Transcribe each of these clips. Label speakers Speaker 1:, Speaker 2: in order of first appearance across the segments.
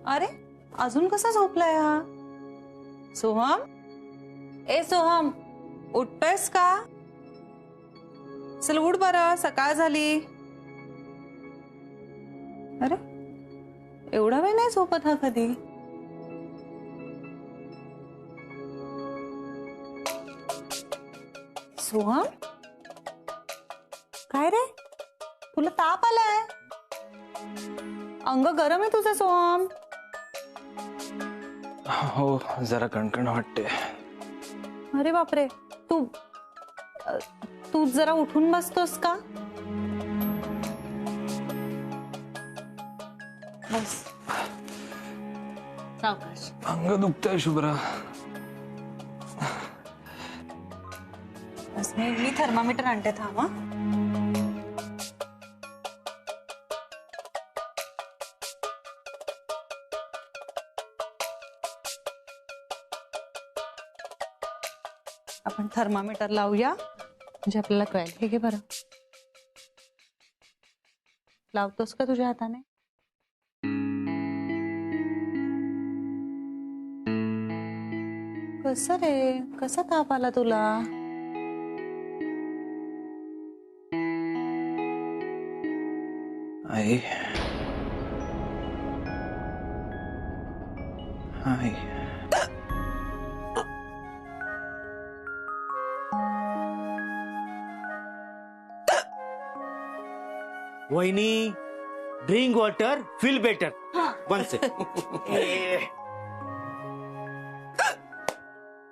Speaker 1: अरे अजून कसा झोपलाय हा? सोहम, ए सोहम, उठतोयस का? चल उठ बरं, सकाळ झाली. अरे एवढा वेळ नाही झोपत हा कधी? सोहम, काय रे, तुला ताप आलाय? अंग गरम आहे तुझं सोहम.
Speaker 2: हो जरा कणकण वाटते.
Speaker 1: अरे बापरे, तू तू जरा उठून बसतोस का? बस सावकाश.
Speaker 2: अंग दुखतंय शुभ्रा.
Speaker 1: बस मी थर्मामीटर आणते, थांब. आपण थर्मामीटर लावूया म्हणजे आपल्याला कळेल. हे घे बरं. लावतोस का तुझ्या हाताने? कसं रे, कसा ताप आला तुला?
Speaker 2: आई आई
Speaker 3: वहिनी, drink water feel better. One sec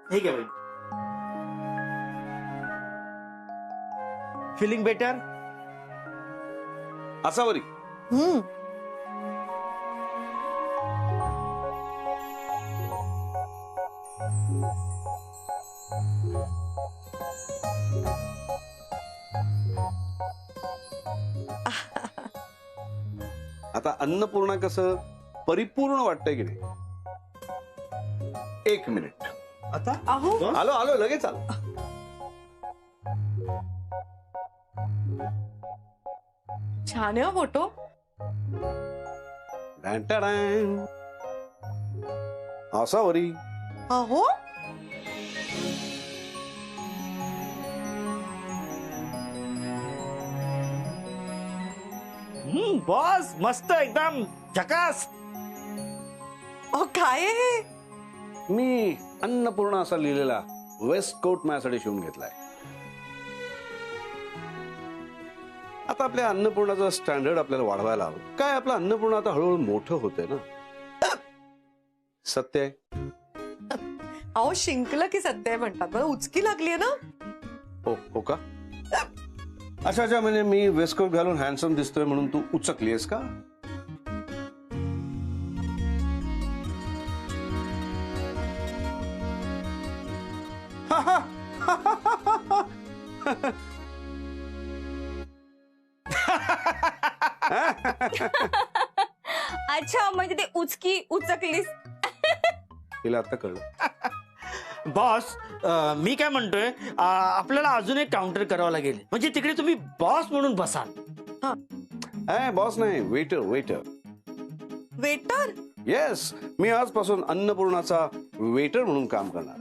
Speaker 3: ठीक है भाई. Feeling better.
Speaker 4: असावरी. आता अन्नपूर्णा कसं परिपूर्ण वाटतंय की नाही? एक मिनिट.
Speaker 3: आता
Speaker 4: आलो आलो लगेच आलो.
Speaker 5: छान आहे फोटो.
Speaker 4: असावरी.
Speaker 5: अहो
Speaker 3: बॉस मस्त एकदम झकास.
Speaker 5: अहो काय आहे हे?
Speaker 4: मी अन्नपूर्णा असा लिहिलेला वेस्ट कोट माझ्यासाठी शिवून घेतलाय. आता आपल्या अन्नपूर्णाचं स्टँडर्ड आपल्याला वाढवायला हवं. काय आपलं अन्नपूर्णा आता हळूहळू मोठं होतंय ना. सत्य आहे.
Speaker 5: अहो शिंकलं की सत्य आहे म्हणतात. मला उचकी लागली ना.
Speaker 4: हो का? अच्छा अच्छा, म्हणजे मी वेस्टकोट घालून हँडसम दिसतोय म्हणून तू उचकलीयस का?
Speaker 6: अच्छा, म्हणजे ते उचकी उचकलीस.
Speaker 4: तिला आता कळलं.
Speaker 3: बॉस, मी काय म्हणतोय, आपल्याला अजून एक काउंटर करावं लागेल. म्हणजे तिकडे तुम्ही बॉस म्हणून बसाल.
Speaker 4: बॉस नाही, वेटर वेटर.
Speaker 5: वेटर?
Speaker 4: येस, मी आजपासून अन्नपूर्णाचा वेटर म्हणून काम करणार.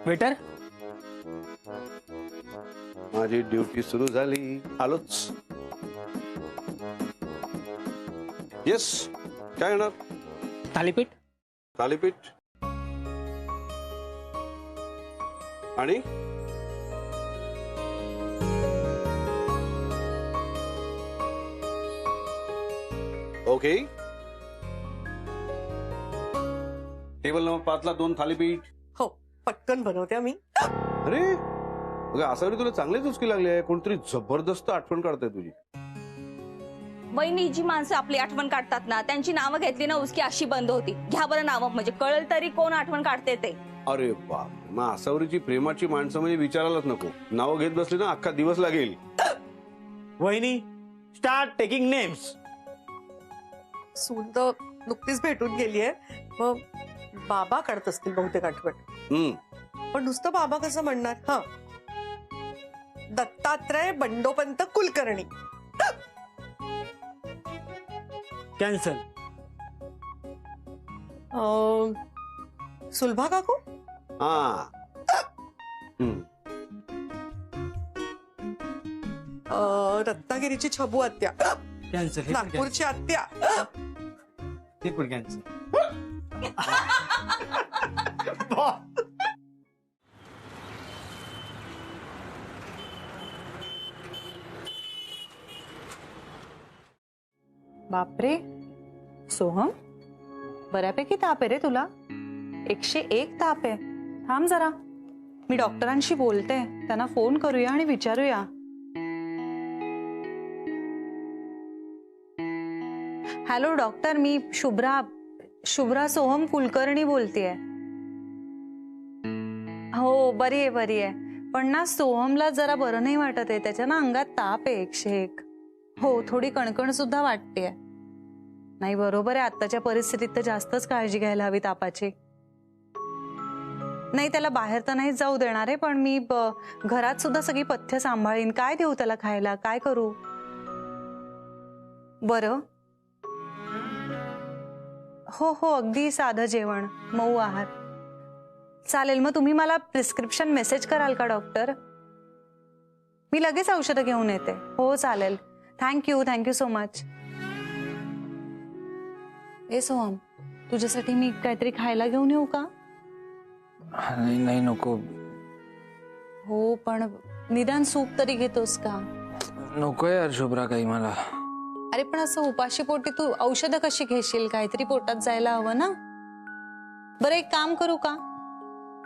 Speaker 3: वेटर,
Speaker 4: माझी ड्युटी सुरू झाली. आलोच. येस, काय येणार?
Speaker 3: थालीपीठ.
Speaker 4: थालीपीठ आणि ओके. टेबल नंबर 5 ला 2 थालीपीठ.
Speaker 5: हो, पटकन बनवते मी.
Speaker 4: अरे असं तुला चांगलीच उचकी लागली आहे. कोणतरी जबरदस्त आठवण काढते तुझी.
Speaker 6: वहिनी, जी माणसं आपली आठवण काढतात ना, त्यांची नावं घेतली ना उसकी अशी बंद होती. घ्या बरं नावं, म्हणजे कळलं तरी कोण आठवण काढते ते.
Speaker 4: अरे बाप, मग आसावरीची प्रेमाची माणसं म्हणजे विचारायलाच नको. नावं घेत बसली ना अख्खा दिवस लागेल.
Speaker 3: वहिनी, स्टार्ट टेकिंग नेम्स.
Speaker 5: सून तर नुकतीच भेटून गेलीये. मग बाबा काढत असतील बहुतेक आठवण. पण नुसतं बाबा कसं म्हणणार? हा, दत्तात्रय बंडोपंत कुलकर्णी.
Speaker 3: कॅन्सल.
Speaker 5: सुलभा काकू.
Speaker 4: हा. हम्म.
Speaker 5: रत्नागिरीची छबू आत्या.
Speaker 3: कॅन्सल.
Speaker 5: नागपूरची आत्या.
Speaker 3: ते पण कॅन्सल.
Speaker 1: बापरे सोहम, बऱ्यापैकी ताप आहे रे तुला. 101 ताप आहे. थांब जरा, मी डॉक्टरांशी बोलते, त्यांना फोन करूया आणि विचारूया. हॅलो डॉक्टर, मी शुभ्रा सोहम कुलकर्णी बोलतेय. हो बरी आहे. पण ना सोहमला जरा बरं नाही वाटत आहे. त्याच्या ना अंगात ताप आहे 101. हो, थोडी कणकण सुद्धा वाटतेय. नाही बरोबर आहे, आत्ताच्या परिस्थितीत तर जास्तच काळजी घ्यायला हवी तापाची. नाही त्याला बाहेर तर नाही जाऊ देणार आहे, पण मी घरात सुद्धा सगळी पथ्य सांभाळीन. काय देऊ त्याला खायला, काय करू? बरं हो अगदी साधं जेवण, मऊ आहार. चालेल, मग तुम्ही मला प्रिस्क्रिप्शन मेसेज कराल का डॉक्टर? मी लगेच औषधं घेऊन येते. हो चालेल. Thank you so much. ए सोहम, तुझ्यासाठी मी काहीतरी खायला घेऊन येऊ का?
Speaker 2: नाही नको.
Speaker 1: हो पण निदान सूप तरी घेतोस का?
Speaker 2: नको यार शुभ्रा काही मला.
Speaker 1: अरे पण असं उपाशी पोटी तू औषधं कशी घेशील? काहीतरी पोटात जायला हवं ना. बरं एक काम करू का,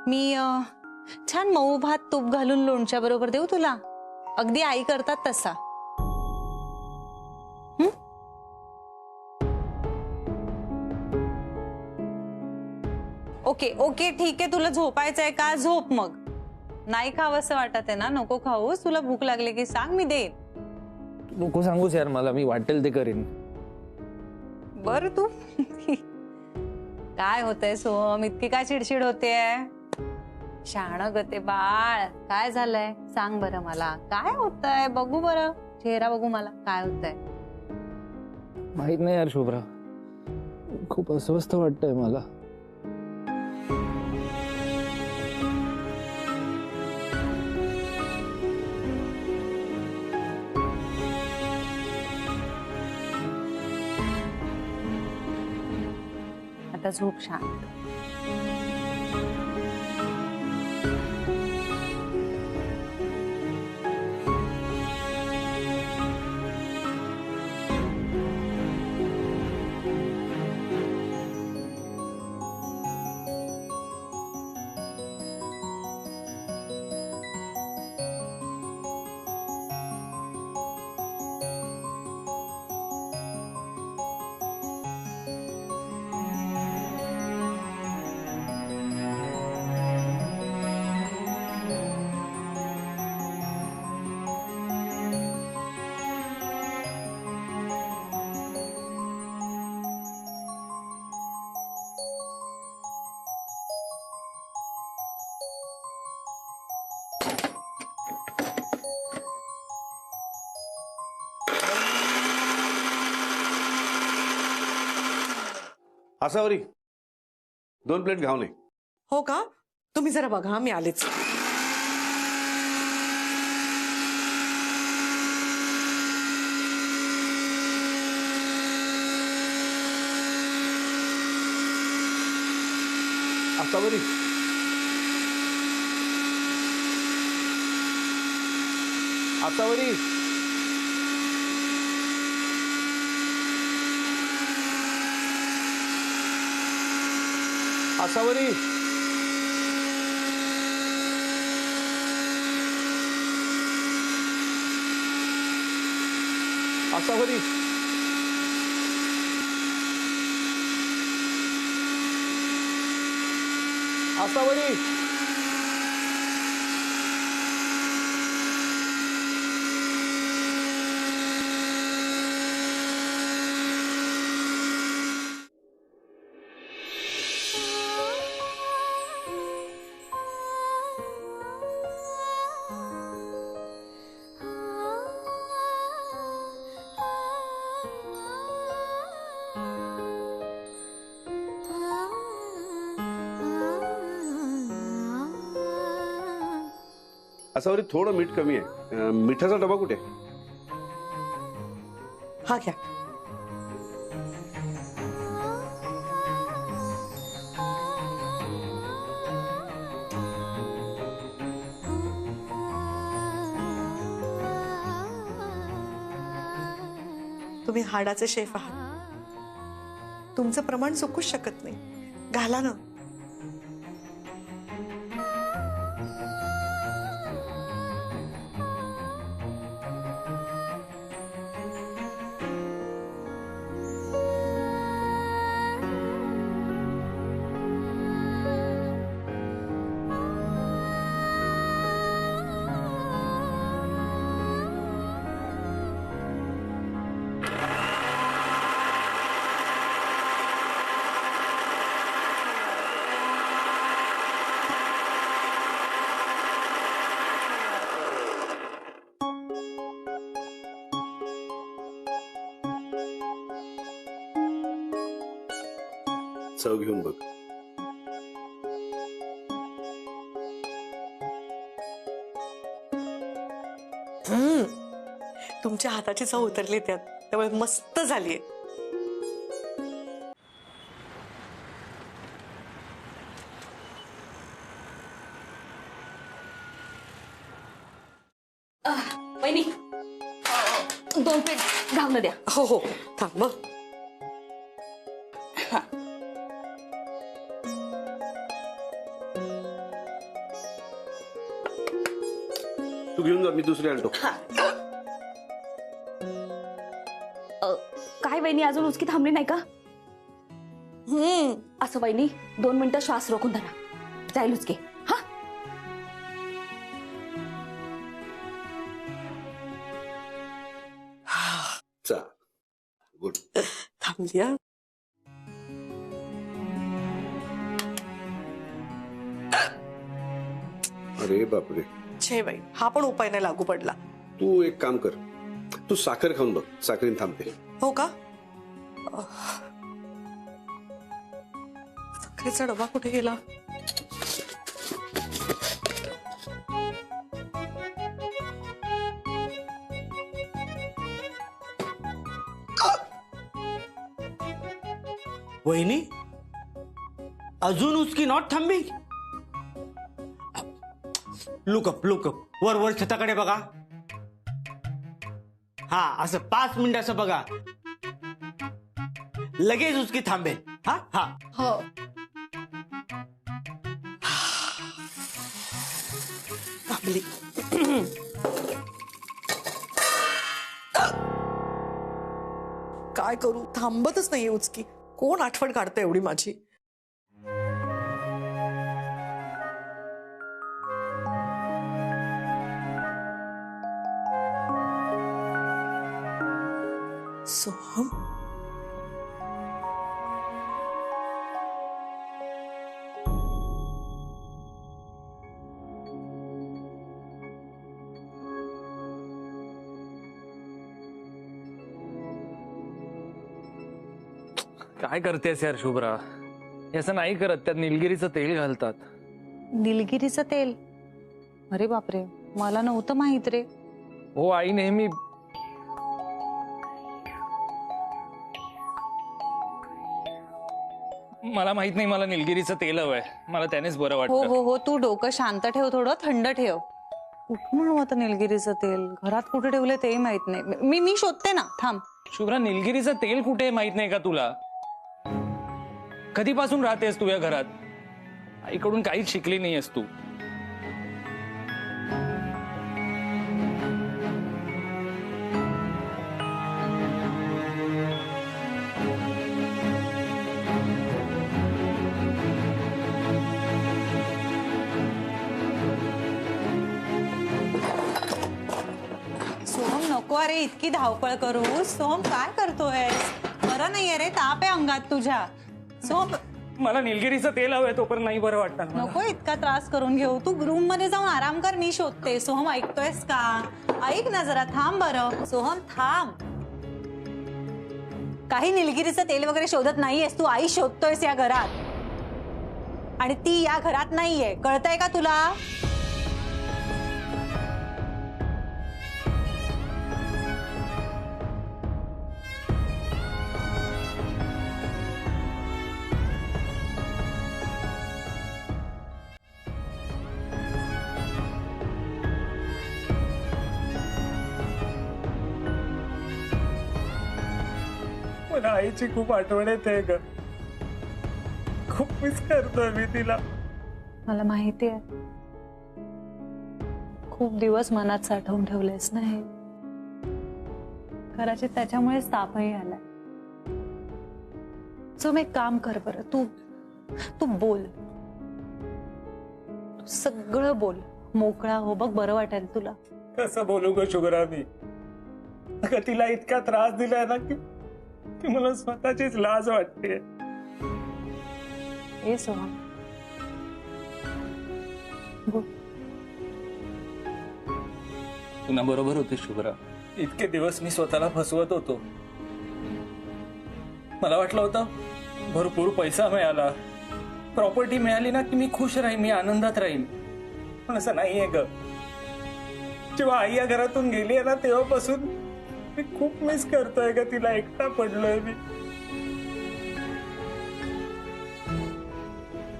Speaker 1: मी छान मऊ भात तूप घालून लोणच्या बरोबर देऊ तुला, अगदी आई करतात तसा. ओके ठीक आहे. तुला झोपायचंय का? झोप मग. नाही खावंसं वाटत आहे ना, नको खाऊस. तुला भूक लागली की सांग, मी देईन.
Speaker 2: नको सांगूस यार मला, मी वाटेल ते करीन.
Speaker 1: बर तू काय होतंय सोहम, इतकी काय चिडचिड होतेय? शहाणं गते बाळ, काय झालंय सांग बरं मला. काय होतंय बघू बरं, चेहरा बघू मला, काय होतंय?
Speaker 2: माहित नाही यार शुभ्रा, खूप अस्वस्थ वाटतंय मला.
Speaker 1: आता झोप शांत.
Speaker 4: आसावरी 2 प्लेट घावणे.
Speaker 5: हो का? तुम्ही जरा बघा, मी आलेच.
Speaker 4: आसावरी आसावरी आसावरी आसावरी आसावरी असावरी थोडं मीठ कमी आहे. मिठाचा डबा कुठे?
Speaker 5: हा घ्या. तुम्ही हाडाचे शेफ आहात, तुमचं प्रमाण चुकूच शकत नाही. घाला ना.
Speaker 4: चव घेऊन बघ.
Speaker 5: तुमच्या हाताची चव उतरली त्यात, त्यामुळे मस्त झालीये.
Speaker 6: वहिनी 2 प्लेट घालून द्या.
Speaker 5: हो हो थांब.
Speaker 4: तू घेऊन जा, मी दुसरी आणतो.
Speaker 6: काय वहिनी अजून उचकी थांबली नाही का? असं वहिनी 2 मिनिटं श्वास रोखून धरा, जाईल उचके. हा
Speaker 4: चा गुड.
Speaker 5: थांबली हा.
Speaker 4: अरे बापरे.
Speaker 5: छे बाई, हा पण उपाय नाही लागू पडला.
Speaker 4: तू एक काम कर, तू साखर खाऊन बघ, साखरीन थांबते.
Speaker 5: हो का? साखरेचा डबा कुठे गेला?
Speaker 3: वहिनी अजून उसकी नॉट थांबी. लुकअप वर वर छताकडे बघा. हा असं 5 मिनिट असं बघा, लगेच उसकी थांबेल. हा हा
Speaker 5: हो. थांबली. काय करू, थांबतच नाहीये उचकी. कोण आठवण काढतं एवढी माझी? सोहम.
Speaker 2: काय करतेस यार शुभ्रा? हे असं नाही करत, त्यात निलगिरीचं तेल घालतात.
Speaker 1: निलगिरीचं तेल? अरे बापरे, मला नव्हतं माहित रे.
Speaker 2: हो आई नेहमी. मला माहित नाही, मला निलगिरीचं तेल हवंय, मला त्यानेच बरं
Speaker 1: हो
Speaker 2: वाटतं.
Speaker 1: हो हो, तू डोकं शांत ठेव, थोडं थंड ठेव. कुठून हवं निलगिरीचं तेल? घरात कुठे ठेवलंय तेही माहित नाही. मी शोधते ना, थांब.
Speaker 2: शुभ्रा, निलगिरीचं तेल कुठे माहित नाही का तुला? कधीपासून राहतेस तू या घरात? आईकडून काहीच शिकली नाहीयेस तू.
Speaker 1: सोहम नको, अरे इतकी धावपळ करू. सोहम काय करतोय? बरं नाहीये रे, ताप आहे अंगात तुझ्या. सोहम
Speaker 2: मला निलगिरीचं तेल हवंय, तोपर्यंत नाही बरं वाटतं मला.
Speaker 1: नको इतका त्रास करून घेऊ. तू रूम मध्ये जाऊन आराम कर, मी शोधते. सोहम ऐकतोयस का? ऐक ना जरा, थांब बरं. सोहम थांब. काही निलगिरीचं तेल वगैरे शोधत नाहीयेस तू, आई शोधतोयस या घरात. आणि ती या घरात नाहीये, कळतंय का तुला?
Speaker 2: मला आईची खूप आठवण येते ग. खूप मिस करतोय मी तिला.
Speaker 1: मला माहिती आहे, खूप दिवस मनात साठवून ठेवलेस ना हे. कदाचित त्याच्यामुळेच तापही आलाय. सो मग एक काम कर बरं, तू तू बोल, तू सगळं बोल, मोकळा हो बघ, बरं वाटेल तुला.
Speaker 2: कसं बोलू ग शुभ्रा मी? अगं तिला इतका त्रास दिलाय ना की मला स्वतःचीच लाज वाटते.
Speaker 1: हे सोहम बोल.
Speaker 2: तुला बरोबर होती शुभ्रा. इतके दिवस मी स्वतःला फसवत होतो. मला वाटलं होतं भरपूर पैसा मिळाला, प्रॉपर्टी मिळाली ना की मी खुश राहीन, मी आनंदात राहीन. पण असं नाहीये ग. जेव्हा आई या घरातून गेली आहे ना तेव्हापासून मी खूप मिस करतोय ग तिला. एकटा पडलोय मी.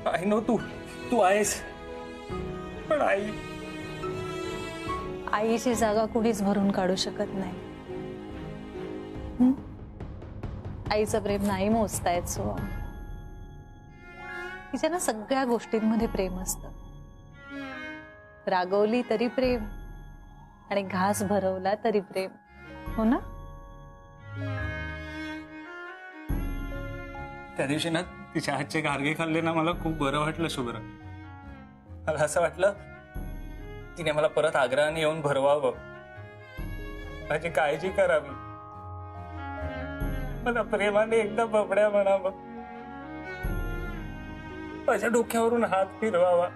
Speaker 2: आय नो तू आहेस, पण
Speaker 1: आईची जागा कुणीच भरून काढू शकत नाही. आईचं प्रेम नाही मोजता येत सोहम. तिच्या ना सगळ्या गोष्टींमध्ये प्रेम असतं. रागवली तरी प्रेम, आणि घास भरवला तरी प्रेम. हो ना?
Speaker 2: त्या दिवशी ना तिच्या हातचे गारगे खाल्ले ना, मला खूप बरं वाटलं शुभ्रा. मला असं वाटलं तिने मला परत आग्रहाने येऊन भरवावं, माझी काळजी करावी, मला प्रेमाने एकदा बबड्या म्हणावं, माझ्या डोक्यावरून हात फिरवावा.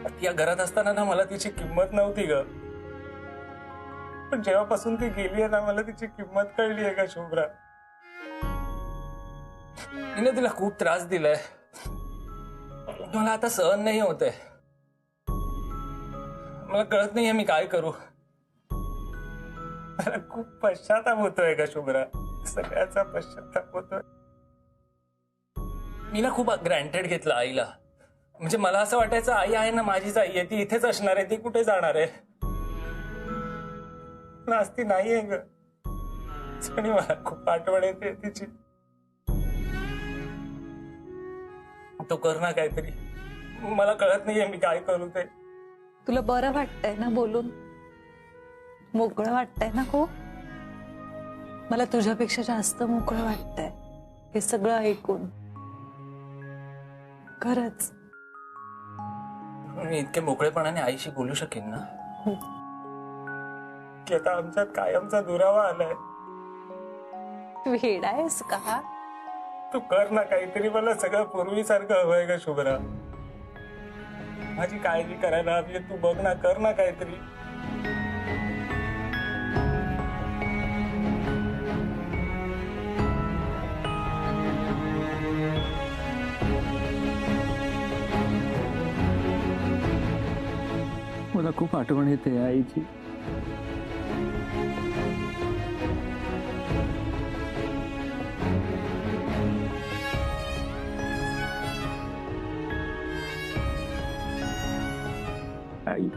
Speaker 2: ती या घरात असताना ना मला तिची किंमत नव्हती ग. पण जेव्हापासून ती गेली आहे ना मला तिची किंमत कळली आहे का शुभ्रा. तिने तिला खूप त्रास दिलाय, मला आता सहन नाही होत आहे. मला कळत नाहीये मी काय करू. मला खूप पश्चाताप होतोय का शुभ्रा, सगळ्याचा पश्चाताप होतोय. मी ना खूप ग्रँटेड घेतलं आईला. म्हणजे मला असं वाटायचं आई आहे ना, माझीच आई आहे, ती इथेच असणार आहे, ती कुठे जाणार आहे. पण आज ती नाहीये ग. आणि मला खूप आठवण येते तिची. तो कर ना काहीतरी, मला कळत नाहीये मी काय करू ते.
Speaker 1: तुला बरं वाटतंय ना बोलून? मोकळं वाटतंय ना खूप? मला तुझ्यापेक्षा जास्त मोकळं वाटतंय हे सगळं ऐकून. खरंच.
Speaker 2: मी इतके मोकळेपणाने आईशी बोलू शकेन ना की आता आमच्यात कायमचा दुरावा आलाय.
Speaker 1: तू वेडायस का?
Speaker 2: तू कर ना काहीतरी, मला सगळं पूर्वीसारखं हवंय का शुभ्रा. माझी काळजी करायला हवी, तू बघ ना, कर ना काहीतरी. मला खूप आठवण येते आईची. आई